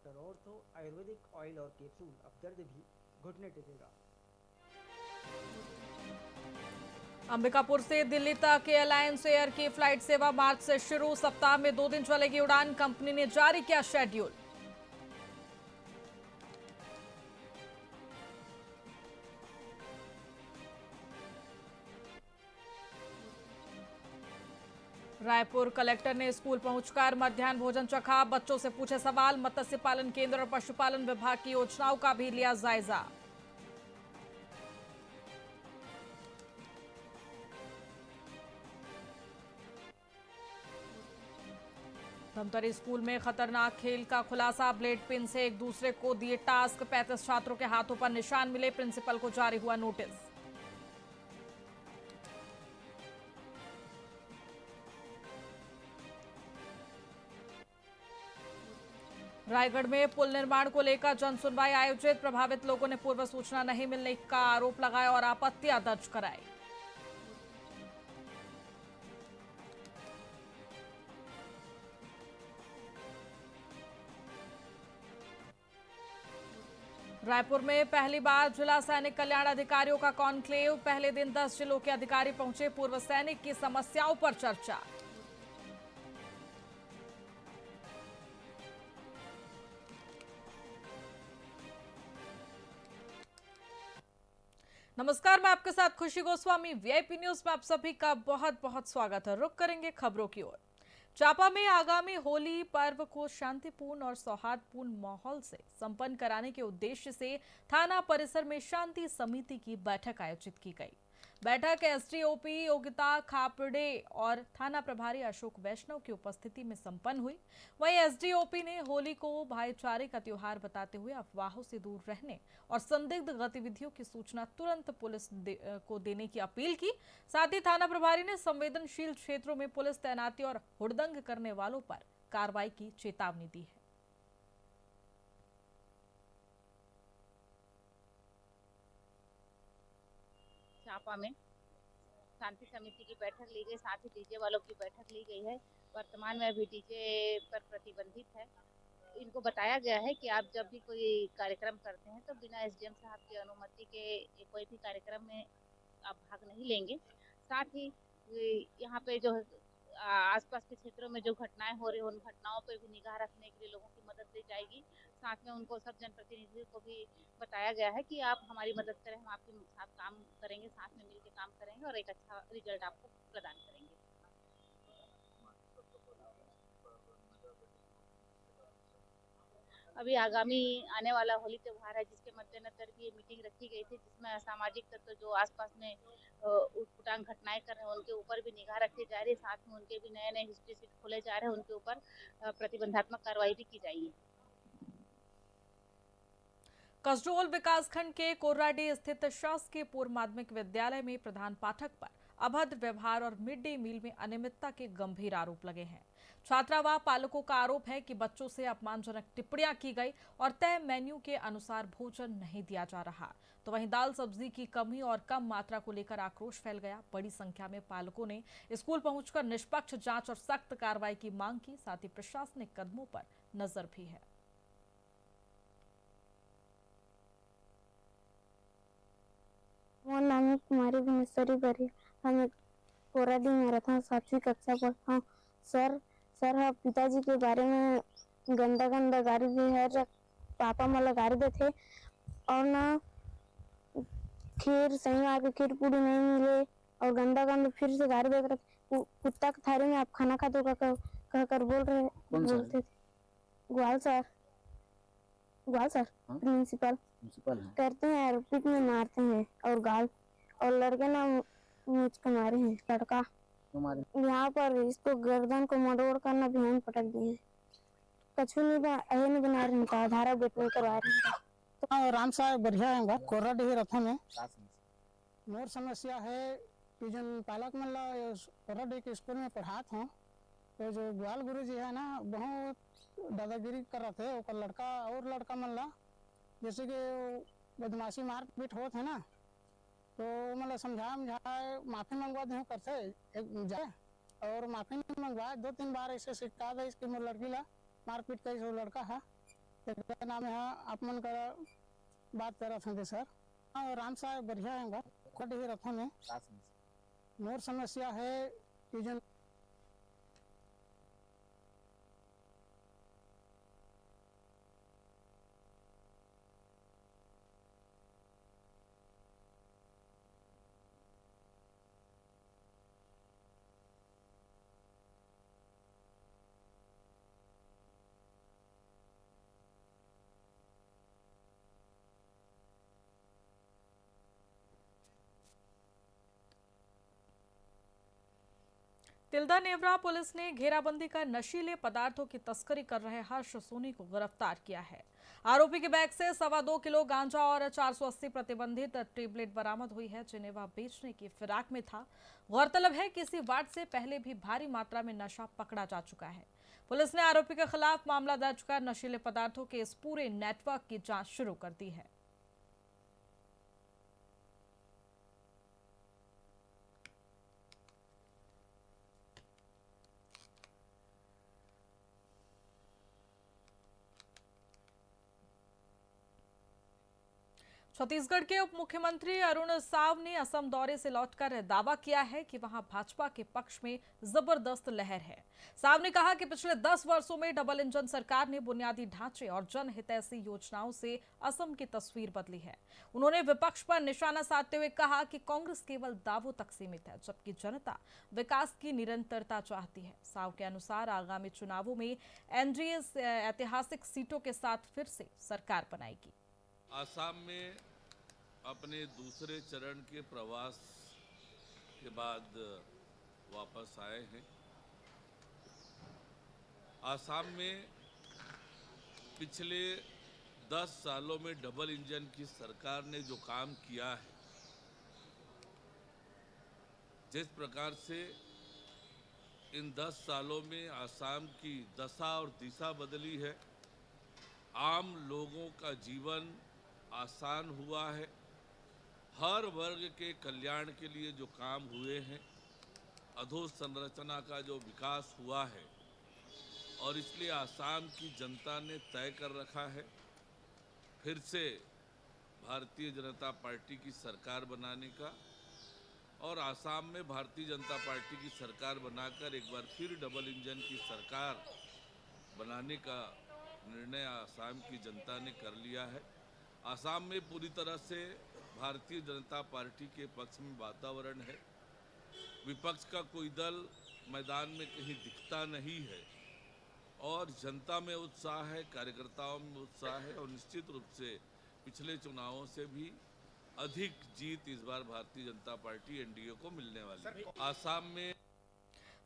Doctor ortho Ayurvedic oil और capsule, अब दर्द भी घुटने टेकेगा। अंबिकापुर से दिल्ली तक एयरलाइंस एयर की फ्लाइट सेवा मार्च से शुरू, सप्ताह में 2 दिन चलेगी उड़ान, कंपनी ने जारी किया शेड्यूल। रायपुर कलेक्टर ने स्कूल पहुंचकर मध्याह्न भोजन चखा, बच्चों से पूछे सवाल, मत्स्य पालन केंद्र और पशुपालन विभाग की योजनाओं का भी लिया जायजा। धमतरी स्कूल में खतरनाक खेल का खुलासा, ब्लेड पेन से एक दूसरे को दिए टास्क, 35 छात्रों के हाथों पर निशान मिले, प्रिंसिपल को जारी हुआ नोटिस। रायगढ़ में पुल निर्माण को लेकर जन सुनवाई आयोजित, प्रभावित लोगों ने पूर्व सूचना नहीं मिलने का आरोप लगाया और आपत्तियां दर्ज कराई। रायपुर में पहली बार जिला सैनिक कल्याण अधिकारियों का कॉन्क्लेव, पहले दिन 10 जिलों के अधिकारी पहुंचे, पूर्व सैनिक की समस्याओं पर चर्चा। नमस्कार, मैं आपके साथ खुशी गोस्वामी। वीआईपी न्यूज में आप सभी का बहुत बहुत स्वागत है। रुक करेंगे खबरों की ओर। चापा में आगामी होली पर्व को शांतिपूर्ण और सौहार्दपूर्ण माहौल से संपन्न कराने के उद्देश्य से थाना परिसर में शांति समिति की बैठक आयोजित की गई। बैठक एसडीओपी योगिता खापड़े और थाना प्रभारी अशोक वैष्णव की उपस्थिति में संपन्न हुई। वहीं एसडीओपी ने होली को भाईचारे का त्योहार बताते हुए अफवाहों से दूर रहने और संदिग्ध गतिविधियों की सूचना तुरंत पुलिस को देने की अपील की। साथ ही थाना प्रभारी ने संवेदनशील क्षेत्रों में पुलिस तैनाती और हुड़दंग करने वालों पर कार्रवाई की चेतावनी दी है। चापा में शांति समिति की बैठक ली गई, साथ ही डीजे वालों की बैठक ली गई है। वर्तमान में अभी डीजे पर प्रतिबंधित है। इनको बताया गया है कि आप जब भी कोई कार्यक्रम करते हैं तो बिना एसडीएम साहब की अनुमति के कोई भी कार्यक्रम में आप भाग नहीं लेंगे। साथ ही यहाँ पे जो आसपास के क्षेत्रों में जो घटनाएं हो रही हैं उन घटनाओं पर भी निगाह रखने के लिए लोगों की मदद दी जाएगी। साथ में उनको सब जनप्रतिनिधियों को भी बताया गया है कि आप हमारी मदद करें, हम आपके साथ काम करेंगे, साथ में मिलकर काम करेंगे और एक अच्छा रिजल्ट आपको प्रदान करेंगे। अभी आगामी आने वाला होली त्योहार है, जिसके मद्देनजर भी ये मीटिंग रखी गई थी, जिसमें असामाजिक तत्व जो आसपास में उटपटांग घटनाएं कर रहे हैं उनके ऊपर भी निगाह रखी जा रही है। साथ में उनके भी नए नए हिस्ट्री शीट खोले जा रहे हैं, उनके ऊपर प्रतिबंधात्मक कार्रवाई भी की जाएगी। कसडोल विकासखंड के कोर्राडी स्थित शासकीय पूर्व माध्यमिक विद्यालय में प्रधान पाठक पर अभद्र व्यवहार और मिड डे मील में अनियमितता के गंभीर आरोप लगे हैं। छात्रा व पालकों का आरोप है कि बच्चों से अपमानजनक टिप्पणियां की गई और तय मेन्यू के अनुसार भोजन नहीं दिया जा रहा। तो वहीं दाल सब्जी की कमी और कम मात्रा को लेकर आक्रोश फैल गया। बड़ी संख्या में पालकों ने स्कूल पहुंचकर निष्पक्ष जांच और सख्त कार्रवाई की मांग की। साथ ही प्रशासनिक कदमों पर नजर भी है। मोर नाम है कुमारी भुवनेश्वरी बरी। हम कोराडी में रहता हूँ, 7वीं कक्षा पढ़ता हूँ। सर हाँ पिताजी के बारे में गंदा गंदा गाली भी है। पापा मला गाली देते और ना खीर सही आके खीर पूरी नहीं मिले और गंदा गंदा फिर से गाली देते। कुत्ता की थाली में आप खाना खाते हो कह कर बोलते थे। ग्वाल सर प्रिंसिपल करते हैं, एरोबिक में मारते हैं और गाल और लड़के ना मुझको मारे हैं। लड़का यहाँ पर इसको गर्दन को मरोड़ कर ना ध्यान पटक दिए। कछु नहीं बना रहे हैं, धारा बेट में करवा रहे हैं। तो राम साहब बढ़िया है कोर्राडी रथ में मोर समस्या है कि जन पालक मन ला कोर्राडी के स्कूल में पढ़ात हूँ, तो जो ग्वाल गुरु जी है ना बहुत दादागिरी कर रहे थे। और लड़का और लड़का मन ला जैसे कि बदमाशी मार पीट होत है ना, तो मतलब समझाए माफी मंगवा दे करते एक जाए और माफी नहीं मंगवाए 2-3 बार ऐसे शिकायत है इसकी मोर लड़की ला मार पीट कर लड़का है एक नाम है आप मन का बात कर रहे थे सर। हाँ राम साहब बढ़िया है खट ही रखो में मोर समस्या है कि जो तिल्दा नेवरा पुलिस ने घेराबंदी कर नशीले पदार्थों की तस्करी कर रहे हर्ष सोनी को गिरफ्तार किया है। आरोपी के बैग से 2.25 किलो गांजा और 480 प्रतिबंधित टेबलेट बरामद हुई है, जिन्हें वह बेचने की फिराक में था। गौरतलब है कि इसी वार्ड से पहले भी भारी मात्रा में नशा पकड़ा जा चुका है। पुलिस ने आरोपी के खिलाफ मामला दर्ज कर नशीले पदार्थों के इस पूरे नेटवर्क की जांच शुरू कर दी है। छत्तीसगढ़ के उप मुख्यमंत्री अरुण साव ने असम दौरे से लौटकर दावा किया है कि वहां भाजपा के पक्ष में जबरदस्त लहर है। साव ने कहा कि पिछले 10 वर्षों में डबल इंजन सरकार ने बुनियादी ढांचे और जनहितैषी योजनाओं से असम की तस्वीर बदली है। उन्होंने विपक्ष पर निशाना साधते हुए कहा कि कांग्रेस केवल दावों तक सीमित है, जबकि जनता विकास की निरंतरता चाहती है। साव के अनुसार आगामी चुनावों में एनडीए ऐतिहासिक सीटों के साथ फिर से सरकार बनाएगी। आसाम में अपने दूसरे चरण के प्रवास के बाद वापस आए हैं। आसाम में पिछले 10 सालों में डबल इंजन की सरकार ने जो काम किया है, जिस प्रकार से इन 10 सालों में आसाम की दशा और दिशा बदली है, आम लोगों का जीवन आसान हुआ है, हर वर्ग के कल्याण के लिए जो काम हुए हैं, अधोसंरचना का जो विकास हुआ है, और इसलिए आसाम की जनता ने तय कर रखा है फिर से भारतीय जनता पार्टी की सरकार बनाने का, और आसाम में भारतीय जनता पार्टी की सरकार बनाकर एक बार फिर डबल इंजन की सरकार बनाने का निर्णय आसाम की जनता ने कर लिया है। आसाम में पूरी तरह से भारतीय जनता पार्टी के पक्ष में वातावरण है। विपक्ष का कोई दल मैदान में कहीं दिखता नहीं है, और जनता में उत्साह है, कार्यकर्ताओं में उत्साह है, और निश्चित रूप से पिछले चुनावों से भी अधिक जीत इस बार भारतीय जनता पार्टी एनडीए को मिलने वाली है। आसाम में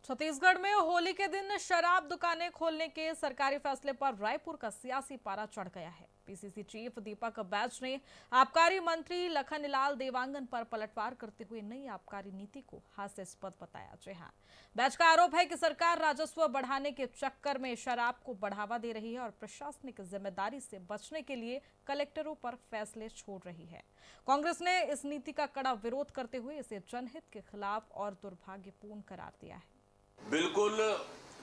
छत्तीसगढ़ में होली के दिन शराब दुकानें खोलने के सरकारी फैसले पर रायपुर का सियासी पारा चढ़ गया है। पीसीसी चीफ दीपक बैज ने आबकारी मंत्री लखनलाल देवांगन पर पलटवार करते हुए नई आबकारी नीति को हास्यास्पद बताया। जी हां, बैज का आरोप है कि सरकार राजस्व बढ़ाने के चक्कर में शराब को बढ़ावा दे रही है और प्रशासनिक जिम्मेदारी से बचने के लिए कलेक्टरों पर फैसले छोड़ रही है। कांग्रेस ने इस नीति का कड़ा विरोध करते हुए इसे जनहित के खिलाफ और दुर्भाग्यपूर्ण करार दिया है। बिल्कुल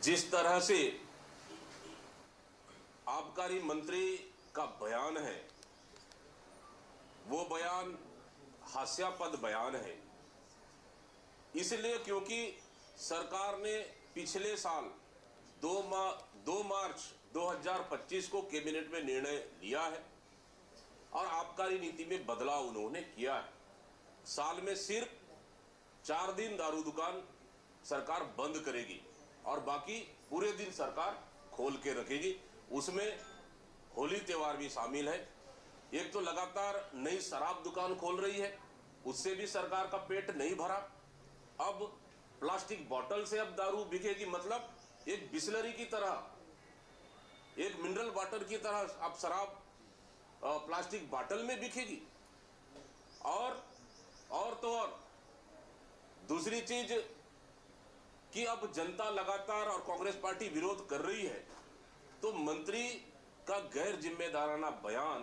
जिस तरह से आबकारी मंत्री का बयान है, वो बयान हास्यास्पद बयान है, इसलिए क्योंकि सरकार ने पिछले साल 2 मार्च 2025 को कैबिनेट में निर्णय लिया है और आबकारी नीति में बदलाव उन्होंने किया है। साल में सिर्फ 4 दिन दारू दुकान सरकार बंद करेगी और बाकी पूरे दिन सरकार खोल के रखेगी। उसमें होली त्योहार भी शामिल है। एक तो लगातार नई शराब दुकान खोल रही है, उससे भी सरकार का पेट नहीं भरा। अब प्लास्टिक बोतल से अब दारू बिकेगी, मतलब एक बिस्लरी की तरह, एक मिनरल वाटर की तरह अब शराब प्लास्टिक बोतल में बिकेगी। और तो और दूसरी चीज कि अब जनता लगातार और कांग्रेस पार्टी विरोध कर रही है, तो मंत्री का गैर जिम्मेदाराना बयान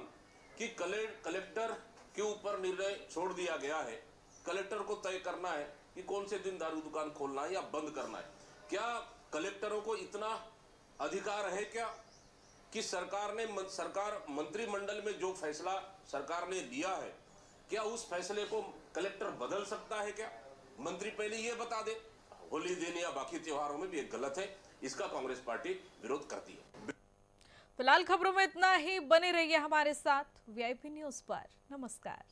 कि कलेक्टर के ऊपर निर्णय छोड़ दिया गया है, कलेक्टर को तय करना है कि कौन से दिन दारू दुकान खोलना है या बंद करना है। क्या कलेक्टरों को इतना अधिकार है क्या कि सरकार मंत्रिमंडल में जो फैसला सरकार ने लिया है, क्या उस फैसले को कलेक्टर बदल सकता है क्या? मंत्री पहले ये बता दे। होली दिन या बाकी त्योहारों में भी एक गलत है, इसका कांग्रेस पार्टी विरोध करती है। फिलहाल खबरों में इतना ही। बने रहिए हमारे साथ वीआईपी न्यूज पर। नमस्कार।